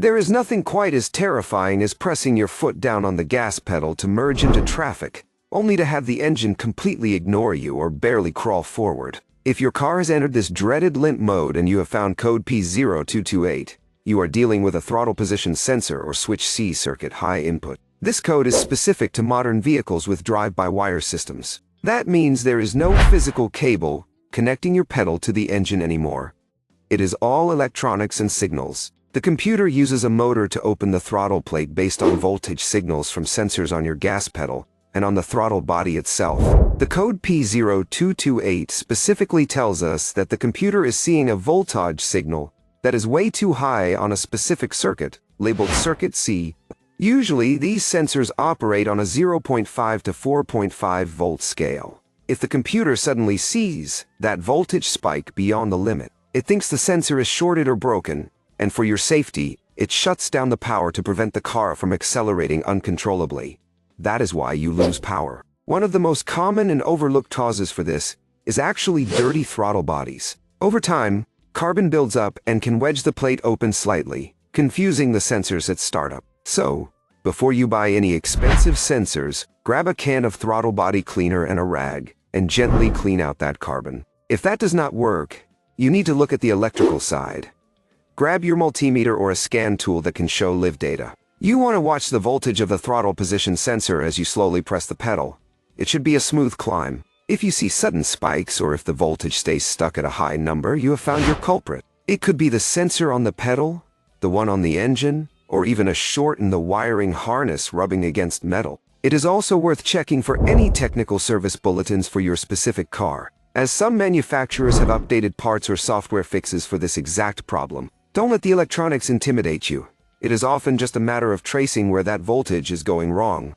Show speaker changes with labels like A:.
A: There is nothing quite as terrifying as pressing your foot down on the gas pedal to merge into traffic, only to have the engine completely ignore you or barely crawl forward. If your car has entered this dreaded limp mode and you have found code P0228, you are dealing with a throttle position sensor or switch C circuit high input. This code is specific to modern vehicles with drive-by-wire systems. That means there is no physical cable connecting your pedal to the engine anymore. It is all electronics and signals. The computer uses a motor to open the throttle plate based on voltage signals from sensors on your gas pedal and on the throttle body itself. The code P0228 specifically tells us that the computer is seeing a voltage signal that is way too high on a specific circuit, labeled Circuit C. Usually, these sensors operate on a 0.5 to 4.5 volt scale. If the computer suddenly sees that voltage spike beyond the limit, it thinks the sensor is shorted or broken, and for your safety, it shuts down the power to prevent the car from accelerating uncontrollably. That is why you lose power. One of the most common and overlooked causes for this is actually dirty throttle bodies. Over time, carbon builds up and can wedge the plate open slightly, confusing the sensors at startup. So, before you buy any expensive sensors, grab a can of throttle body cleaner and a rag, and gently clean out that carbon. If that does not work, you need to look at the electrical side. Grab your multimeter or a scan tool that can show live data. You want to watch the voltage of the throttle position sensor as you slowly press the pedal. It should be a smooth climb. If you see sudden spikes or if the voltage stays stuck at a high number, you have found your culprit. It could be the sensor on the pedal, the one on the engine, or even a short in the wiring harness rubbing against metal. It is also worth checking for any technical service bulletins for your specific car, as some manufacturers have updated parts or software fixes for this exact problem. Don't let the electronics intimidate you. It is often just a matter of tracing where that voltage is going wrong.